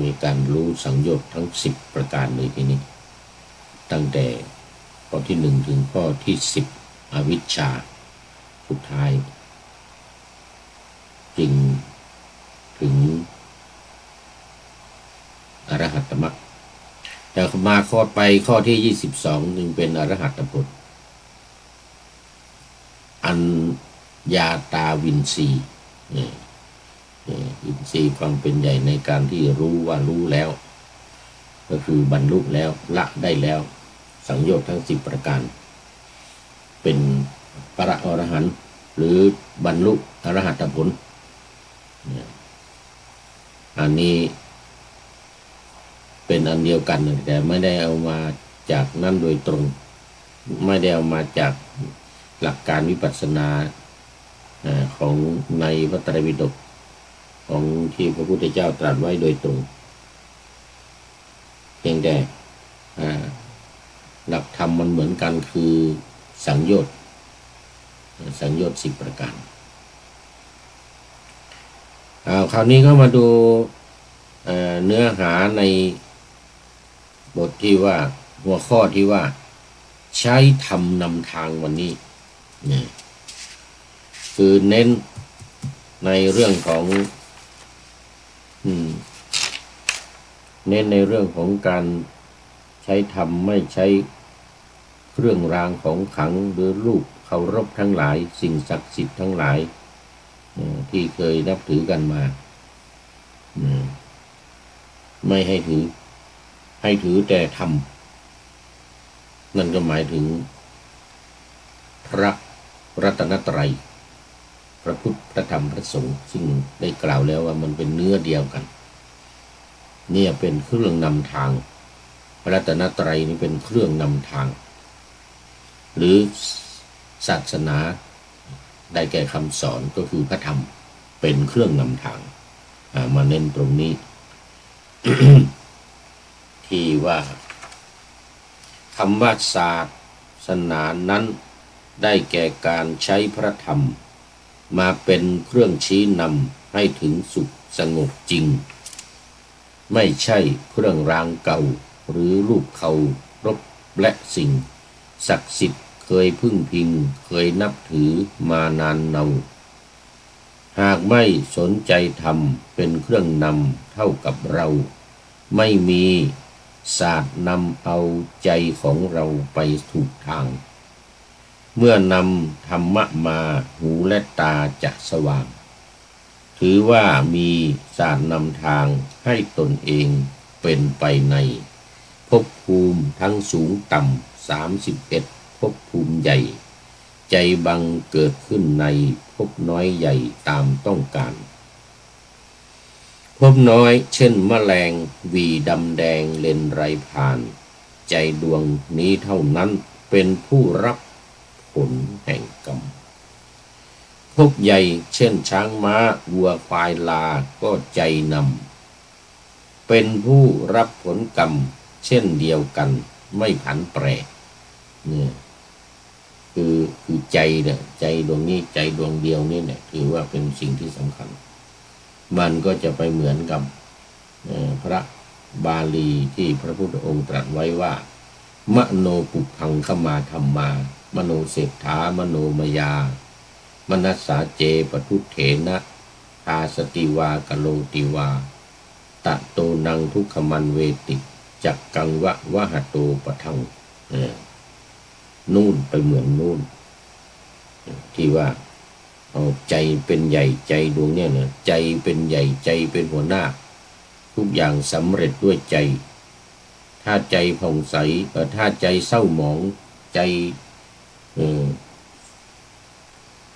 มีการรู้สังโยชน์ทั้ง10ประการเลยทีนี้ตั้งแต่ข้อที่1ถึงข้อที่10อวิชชาสุดท้ายจึงถึงอรหัตตมรรคแต่มาข้อไปข้อที่22จึงเป็นอรหัตตผลอัญญาตาวินสีอินทรีย์ความเป็นใหญ่ในการที่รู้ว่ารู้แล้วก็คือบรรลุแล้วละได้แล้วสังโยชน์ทั้ง10ประการเป็นพระอรหันต์หรือบรรลุอรหัตผลอันนี้เป็นอันเดียวกันแต่ไม่ได้เอามาจากนั่นโดยตรงไม่ได้เอามาจากหลักการวิปัสสนาของในพระไตรปิฎกของที่พระพุทธเจ้าตรัสไว้โดยตรงเพียงแต่หลักธรรมมันเหมือนกันคือสังโยชน์10ประการคราวนี้ก็มาดูเนื้อหาในบทที่ว่าหัวข้อที่ว่าใช้ธรรมนำทางวันนี้คือเน้นในเรื่องของการใช้ธรรมไม่ใช้เครื่องรางของขลังหรือรูปเคารพทั้งหลายสิ่งศักดิ์สิทธิ์ทั้งหลายที่เคยนับถือกันมาไม่ให้ถือให้ถือแต่ธรรมนั่นก็หมายถึงพระรัตนตรัยพระพุทธพระธรรมพระสงฆ์ซึ่งได้กล่าวแล้วว่ามันเป็นเนื้อเดียวกันเนี่ยเป็นเครื่องนำทางพระรัตนตรัยนี่เป็นเครื่องนำทางหรือศาสนาได้แก่คำสอนก็คือพระธรรมเป็นเครื่องนำทางมาเน้นตรงนี้ ที่ว่าคำว่าศาสนานั้นได้แก่การใช้พระธรรมมาเป็นเครื่องชี้นำให้ถึงสุขสงบจริงไม่ใช่เครื่องรางเก่าหรือรูปเคารพและสิ่งศักดิ์สิทธิ์เคยพึ่งพิงเคยนับถือมานานเนาหากไม่สนใจธรรมเป็นเครื่องนำเท่ากับเราไม่มี ศาสตร์นำเอาใจของเราไปถูกทาง เมื่อนำธรรมะมาหูและตาจะสว่าง ถือว่ามีศาสตร์นำทางให้ตนเองเป็นไปในภพภูมิทั้งสูงต่ำ31ภพภูมิใหญ่ใจบังเกิดขึ้นในภพน้อยใหญ่ตามต้องการภพน้อยเช่นแมลงวีดำแดงเล็นไรผ่านใจดวงนี้เท่านั้นเป็นผู้รับผลแห่งกรรมภพใหญ่เช่นช้างม้าวัวควายลาก็ใจนำเป็นผู้รับผลกรรมเช่นเดียวกันไม่ผันแปรเนี่ยคือใจเนี่ยใจดวงนี้ใจดวงเดียวนี่เนี่ยถือว่าเป็นสิ่งที่สำคัญมันก็จะไปเหมือนกับพระบาลีที่พระพุทธองค์ตรัสไว้ว่ามโนปุพังขมาธรรมามโนเศรษฐามโนมยามนัสสาเจปทุเถนะทาสติวากโลติวาตะโตนังทุกขมันเวติจักกังวะวะหะโตปะทังนู่นไปเหมือนนู่นที่ว่าเอาใจเป็นใหญ่ใจดวงเนี่ยนะใจเป็นใหญ่ใจเป็นหัวหน้าทุกอย่างสำเร็จด้วยใจถ้าใจผ่องใสถ้าใจเศร้าหมองใจ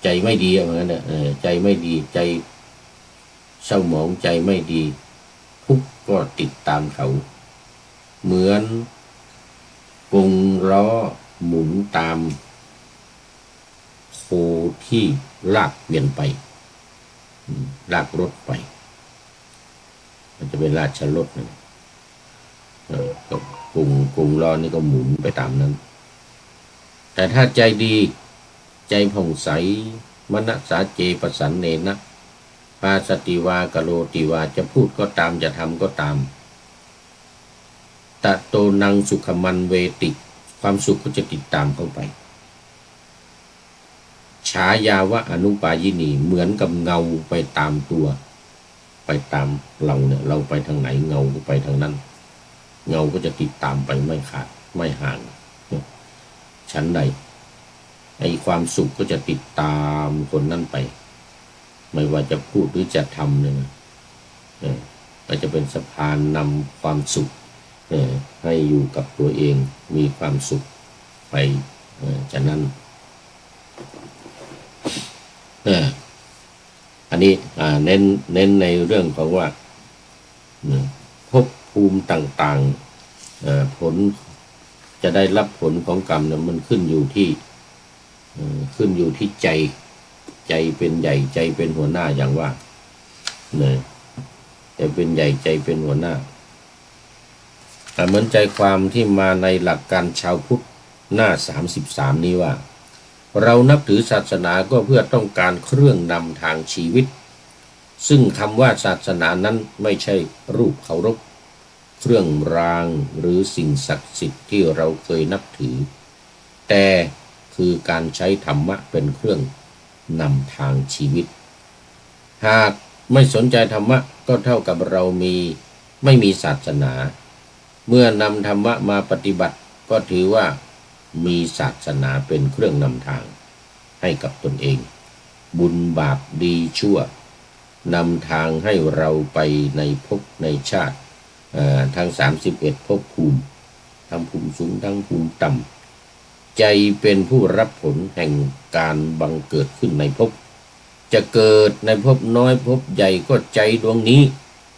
ใจไม่ดีเหมือนกันนะใจไม่ดีใจเศร้าหมองใจไม่ดีทุกข์ก็ติดตามเขาเหมือนกงล้อหมุนตามโคที่ลากเวียนไปลากรถไปมันจะเป็นราชรถนะก็กงล้อนี่ก็หมุนไปตามนั้นแต่ถ้าใจดีใจผ่องใสมนัสสาเจปสันเนนะปาสติวากโลติวาจะพูดก็ตามจะทำก็ตามตะโตนังสุขมันเวติความสุขก็จะติดตามเข้าไปฉายาวะอนุปายินีเหมือนกับเงาไปตามตัวไปตามเราเนี่ยเราไปทางไหนเงาก็ไปทางนั้นเงาก็จะติดตามไปไม่ขาดไม่ห่างชั้นใดไอ้ความสุขก็จะติดตามคนนั้นไปไม่ว่าจะพูดหรือจะทำเนี่ยก็จะเป็นสะพานนำความสุขให้อยู่กับตัวเองมีความสุขไปฉะนั้นอันนี้เน้นในเรื่องของว่าภพภูมิต่างๆผลจะได้รับผลของกรรมเนี่ยมันขึ้นอยู่ที่ใจเป็นใหญ่ใจเป็นหัวหน้าอย่างว่าใจเป็นใหญ่ใจเป็นหัวหน้าเหมือนใจความที่มาในหลักการชาวพุทธหน้า33นี้ว่าเรานับถือศาสนาก็เพื่อต้องการเครื่องนำทางชีวิตซึ่งคำว่าศาสนานั้นไม่ใช่รูปเคารพเครื่องรางหรือสิ่งศักดิ์สิทธิ์ที่เราเคยนับถือแต่คือการใช้ธรรมะเป็นเครื่องนำทางชีวิตหากไม่สนใจธรรมะก็เท่ากับเราไม่มีศาสนาเมื่อนำธรรมะมาปฏิบัติก็ถือว่ามีศาสนาเป็นเครื่องนำทางให้กับตนเองบุญบาปดีชั่วนำทางให้เราไปในภพในชาติทั้ง31ภพภูมิทั้งภูมิสูงทั้งภูมิต่ำใจเป็นผู้รับผลแห่งการบังเกิดขึ้นในภพจะเกิดในภพน้อยภพใหญ่ก็ใจดวงนี้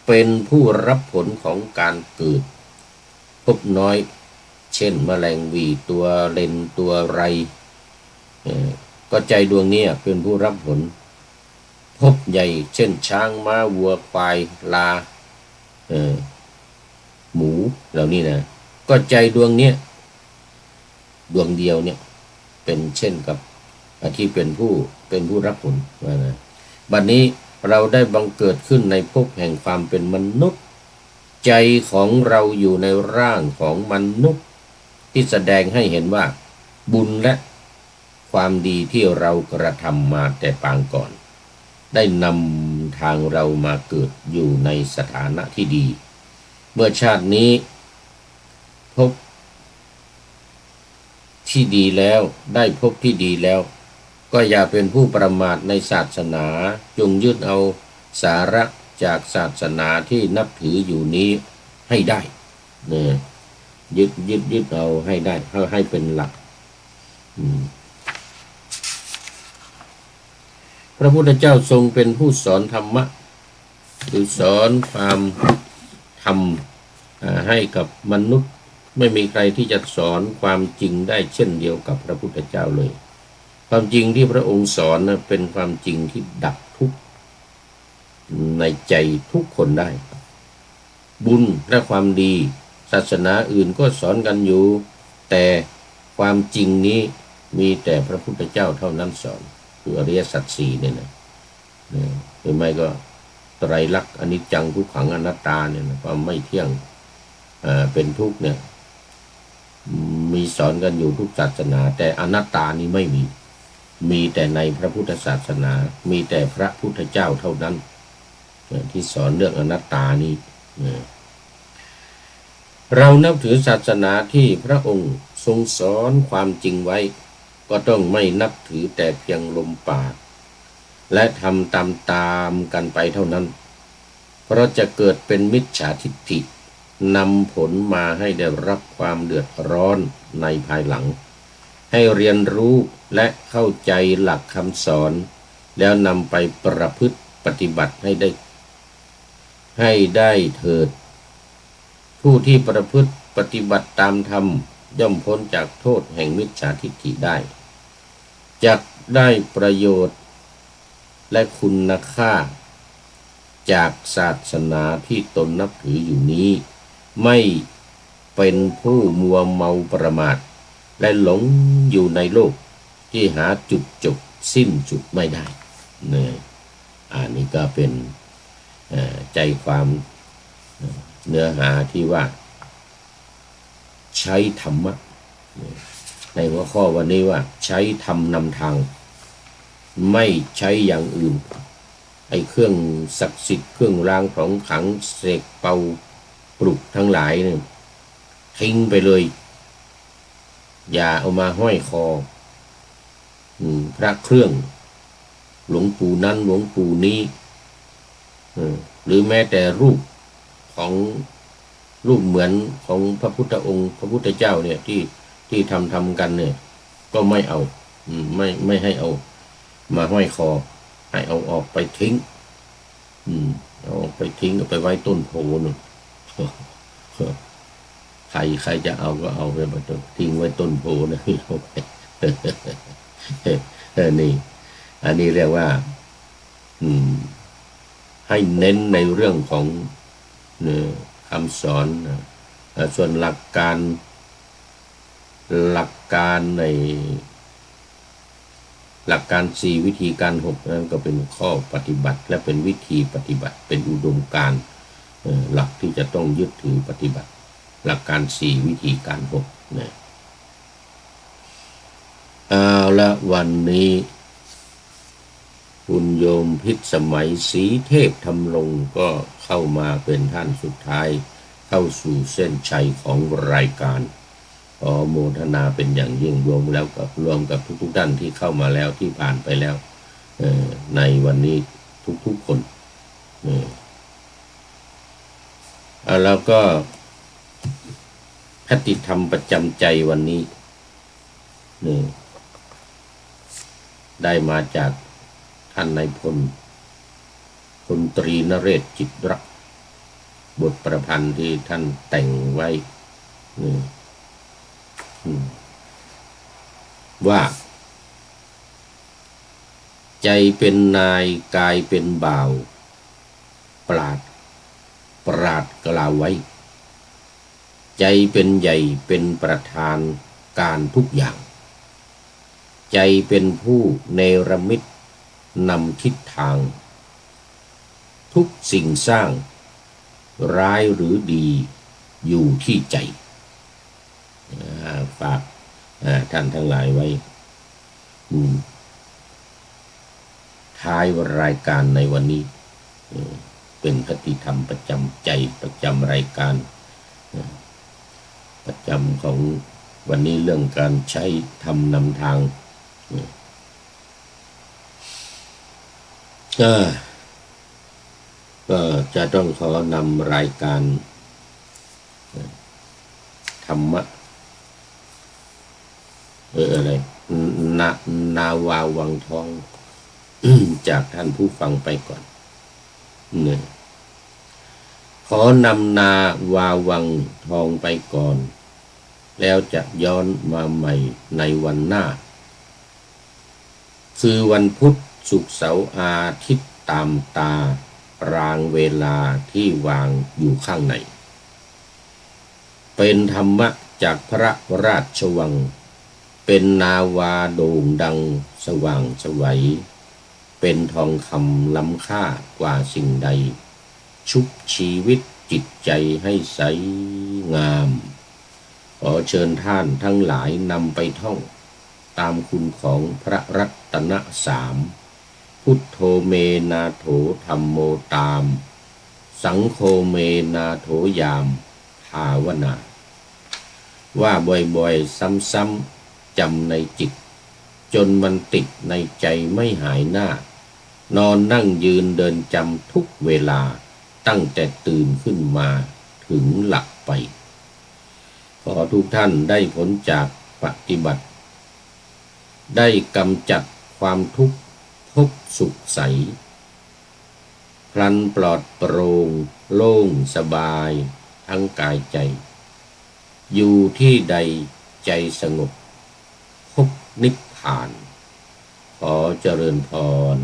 เป็นผู้รับผลของการเกิดภพน้อยเช่นแมลงวีตัวเลนตัวไรก็ใจดวงนี้เป็นผู้รับผลภพใหญ่เช่นช้างม้าวัวควายลาหมูเหล่านี้นะก็ใจดวงนี้ดวงเดียวเนี่ยเป็นเช่นกับที่เป็นผู้รับผลนะบัดนี้เราได้บังเกิดขึ้นในภพแห่งความเป็นมนุษย์ใจของเราอยู่ในร่างของมนุษย์ที่แสดงให้เห็นว่าบุญและความดีที่เรากระทำมาแต่ปางก่อนได้นำทางเรามาเกิดอยู่ในสถานะที่ดีเมื่อชาตินี้ พบที่ดีแล้วได้พบที่ดีแล้วก็อย่าเป็นผู้ประมาทในศาสนาจงยึดเอาสาระจากศาสนาที่นับถืออยู่นี้ให้ได้เนี่ยยึดเอาให้ได้ให้เป็นหลักพระพุทธเจ้าทรงเป็นผู้สอนธรรมะคือสอนความธรรมให้กับมนุษย์ไม่มีใครที่จะสอนความจริงได้เช่นเดียวกับพระพุทธเจ้าเลยความจริงที่พระองค์สอนเป็นความจริงที่ดับทุกข์ในใจทุกคนได้บุญและความดีศาสนาอื่นก็สอนกันอยู่แต่ความจริงนี้มีแต่พระพุทธเจ้าเท่านั้นสอนคืออริยสัจสี่เนี่ยนะหรือไม่ก็ไตรลักษณ์อนิจจังทุกขังอนัตตาเนี่ยนะความไม่เที่ยงเป็นทุกข์เนี่ยมีสอนกันอยู่ทุกศาสนาแต่อนัตตานี้ไม่มีแต่ในพระพุทธศาสนามีแต่พระพุทธเจ้าเท่านั้นที่สอนเรื่องอนัตตานี้เรานับถือศาสนาที่พระองค์ทรงสอนความจริงไว้ก็ต้องไม่นับถือแต่เพียงลมปากและทำตามกันไปเท่านั้นเพราะจะเกิดเป็นมิจฉาทิฏฐินำผลมาให้ได้รับความเดือดร้อนในภายหลังให้เรียนรู้และเข้าใจหลักคำสอนแล้วนำไปประพฤติปฏิบัติให้ได้เถิดผู้ที่ประพฤติปฏิบัติตามธรรมย่อมพ้นจากโทษแห่งมิจฉาทิฏฐิได้จักได้ประโยชน์และคุณค่าจากศาสนาที่ตนนับถืออยู่นี้ไม่เป็นผู้มัวเมาประมาทและหลงอยู่ในโลกที่หาจุดจบสิ้นสุดไม่ได้เนี่ยอันนี้ก็เป็นใจความเนื้อหาที่ว่าใช้ธรรมะในหัวข้อวันนี้ว่าใช้ธรรมนำทางไม่ใช้อย่างอื่นไอ้เครื่องศักดิ์สิทธิ์เครื่องรางของขลังเสกเป่าปลุกทั้งหลายเนี่ยทิ้งไปเลยอย่าเอามาห้อยคอพระเครื่องหลวงปู่นั้นหลวงปู่นี้หรือแม้แต่รูปเหมือนของพระพุทธองค์พระพุทธเจ้าเนี่ยที่ทำกันเนี่ยก็ไม่เอาไม่ให้เอามาห้อยคอให้เอาออกไปทิ้งเอาออกไปทิ้งเอาไปไว้ต้นโพนู่นใครจะเอาก็เอาไปทิ้งไว้ต้นโพนะเอาไปนี่อันนี้เรียกว่าให้เน้นในเรื่องของคำสอนส่วนหลักการในหลักการ4วิธีการ6นั้นก็เป็นข้อปฏิบัติและเป็นวิธีปฏิบัติเป็นอุดมการณ์หลักที่จะต้องยึดถือปฏิบัติหลักการ4วิธีการ6นะเอาละวันนี้คุณโยมพิสมัยศรีเทพธรรมรงค์ก็เข้ามาเป็นท่านสุดท้ายเข้าสู่เส้นชัยของรายการขอโมทนาเป็นอย่างยิ่งรวมกับทุกท่านที่เข้ามาแล้วที่ผ่านไปแล้วในวันนี้ทุกคนแล้วก็คติธรรมประจำใจวันนี้ได้มาจากท่านนายพลตรีนเรศจิตรักบทประพันธ์ที่ท่านแต่งไว้ว่าใจเป็นนายกายเป็นบ่าวปราดกล่าวไว้ใจเป็นใหญ่เป็นประธานการทุกอย่างใจเป็นผู้เนรมิตนำทิศทางทุกสิ่งสร้างร้ายหรือดีอยู่ที่ใจฝากท่านทั้งหลายไว้ท้ายรายการในวันนี้เป็นคติธรรมประจำใจประจำรายการ ประจำของวันนี้เรื่องการใช้ธรรมนำทางก็จะต้องขอนำรายการธรรมะอะไรนาวาวังทอง จากท่านผู้ฟังไปก่อนเนี่ยขอนำนาวาวังทองไปก่อนแล้วจะย้อนมาใหม่ในวันหน้าคือวันพุธศุกร์เสาร์อาทิตย์ตามตารางเวลาที่วางอยู่ข้างในเป็นธรรมะจากพระราชวังเป็นนาวาโด่งดังสว่างไสวเป็นทองคำล้ำค่ากว่าสิ่งใดชุบชีวิตจิตใจให้ใสงามขอเชิญท่านทั้งหลายนำไปท่องตามคุณของพระรัตนสามพุทโธเมนาโถธัมโมตามสังโฆเมนาโถยามภาวนาว่าบ่อยๆซ้ำๆจำในจิตจนมันติดในใจไม่หายหน้านอนนั่งยืนเดินจำทุกเวลาตั้งแต่ตื่นขึ้นมาถึงหลับไปขอทุกท่านได้ผลจากปฏิบัติได้กำจัดความทุกข์พบสุขใสพลันปลอดโปร่งโล่งสบายทั้งกายใจอยู่ที่ใดใจสงบพบนิพพานขอเจริญพร